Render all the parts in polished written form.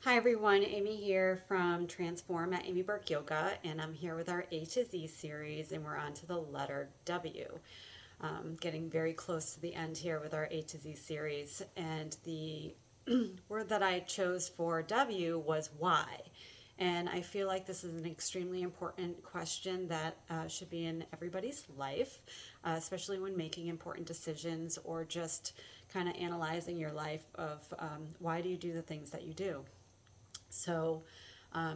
Hi everyone, Amy here from Transform at Amy Burke Yoga, and I'm here with our A to Z series, and we're on to the letter W. Getting very close to the end here with our A to Z series, and the word that I chose for W was why. And I feel like this is an extremely important question that should be in everybody's life, especially when making important decisions or just kind of analyzing your life of why do you do the things that you do. So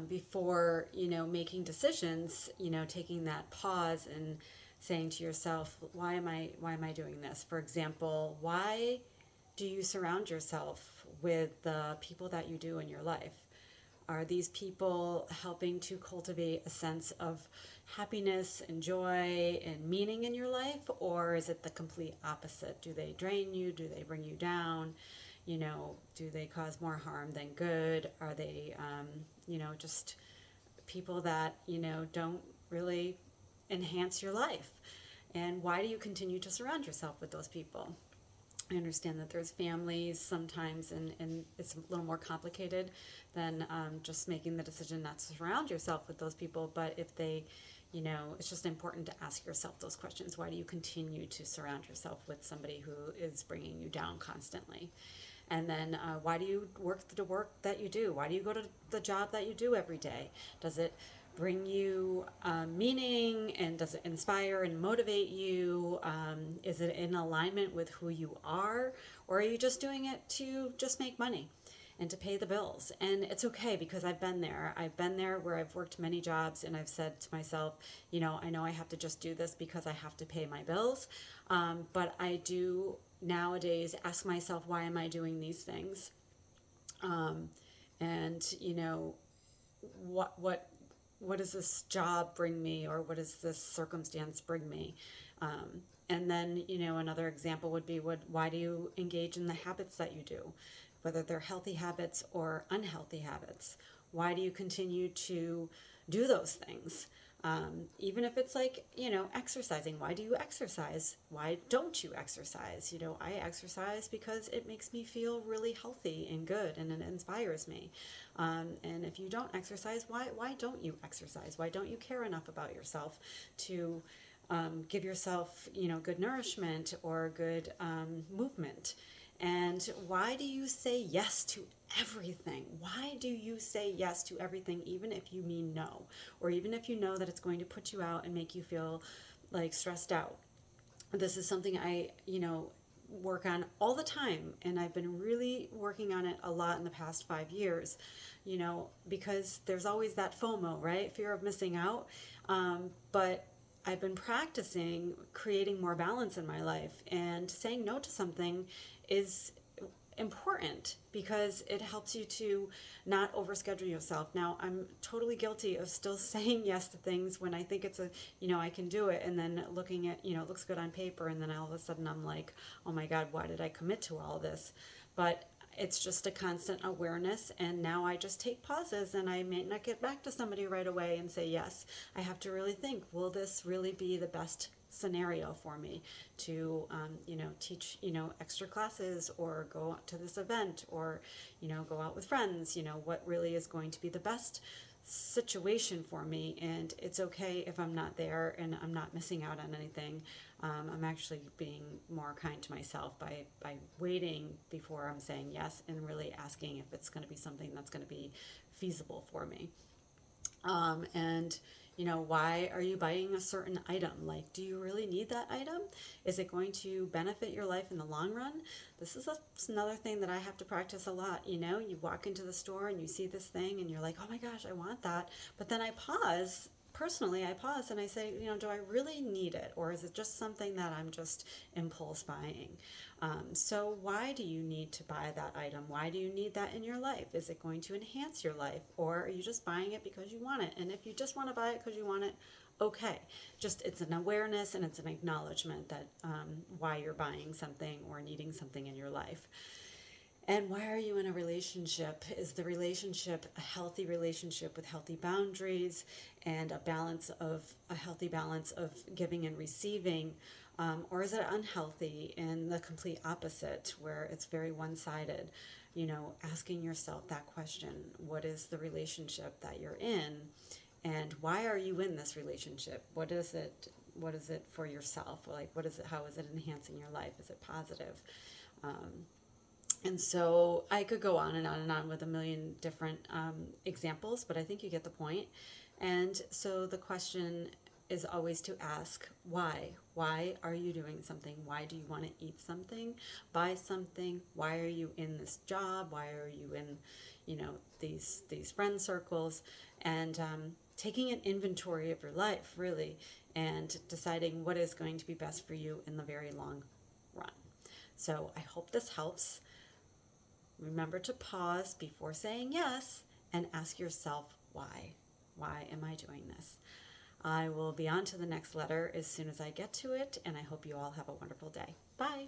before making decisions, taking that pause and saying to yourself, why am I doing this? For example, why do you surround yourself with the people that you do in your life? Are these people helping to cultivate a sense of happiness and joy and meaning in your life? Or is it the complete opposite? Do they drain you? Do they bring you down? Do they cause more harm than good? Are they, just people that, don't really enhance your life? And why do you continue to surround yourself with those people? I understand that there's families sometimes, and it's a little more complicated than just making the decision not to surround yourself with those people. But if they, it's just important to ask yourself those questions. Why do you continue to surround yourself with somebody who is bringing you down constantly? And then why do you work the work that you do? Why do you go to the job that you do every day? Does it bring you meaning, and does it inspire and motivate you? Is it in alignment with who you are? Or are you just doing it to just make money and to pay the bills? And it's okay, because I've been there. I've been there where I've worked many jobs, and I've said to myself, I know I have to just do this because I have to pay my bills. But I do nowadays ask myself, why am I doing these things? Um, and what what does this job bring me, or what does this circumstance bring me? And then another example would be, why do you engage in the habits that you do, whether they're healthy habits or unhealthy habits? Why do you continue to do those things? Even if it's like, exercising. Why do you exercise? Why don't you exercise? I exercise because it makes me feel really healthy and good, and it inspires me. And if you don't exercise, why don't you exercise? Why don't you care enough about yourself to give yourself, good nourishment or good movement? And why do you say yes to everything? Why do you say yes to everything, even if you mean no? Or even if you know that it's going to put you out and make you feel like stressed out? This is something I, work on all the time. And I've been really working on it a lot in the past 5 years, because there's always that FOMO, right? Fear of missing out. But I've been practicing creating more balance in my life, and saying no to something is important because it helps you to not overschedule yourself. Now, I'm totally guilty of still saying yes to things when I think it's I can do it, and then looking at, it looks good on paper, and then all of a sudden I'm like, oh my God, why did I commit to all this? But it's just a constant awareness, and now I just take pauses, and I may not get back to somebody right away and say yes. I have to really think, will this really be the best scenario for me to teach extra classes, or go out to this event, or go out with friends? What really is going to be the best situation for me? And it's okay if I'm not there and I'm not missing out on anything. I'm actually being more kind to myself by waiting before I'm saying yes, and really asking if it's going to be something that's going to be feasible for me. And why are you buying a certain item? Like, do you really need that item? Is it going to benefit your life in the long run? This is another thing that I have to practice a lot. You walk into the store and you see this thing and you're like, oh my gosh, I want that. But then I pause. Personally, I pause and I say, do I really need it? Or is it just something that I'm just impulse buying? So why do you need to buy that item? Why do you need that in your life? Is it going to enhance your life? Or are you just buying it because you want it? And if you just want to buy it because you want it, okay. Just, it's an awareness, and it's an acknowledgement that why you're buying something or needing something in your life. And why are you in a relationship? Is the relationship a healthy relationship with healthy boundaries and a healthy balance of giving and receiving? Or is it unhealthy and the complete opposite, where it's very one-sided? asking yourself that question. What is the relationship that you're in? And why are you in this relationship? What is it? What is it for yourself? Like, what is it? How is it enhancing your life? Is it positive? And so I could go on and on and on with a million different examples, but I think you get the point. And so the question is always to ask why. Why are you doing something? Why do you want to eat something, buy something? Why are you in this job? Why are you in, these friend circles? And taking an inventory of your life, really, and deciding what is going to be best for you in the very long run. So I hope this helps. Remember to pause before saying yes and ask yourself why. Why am I doing this? I will be on to the next letter as soon as I get to it, and I hope you all have a wonderful day. Bye.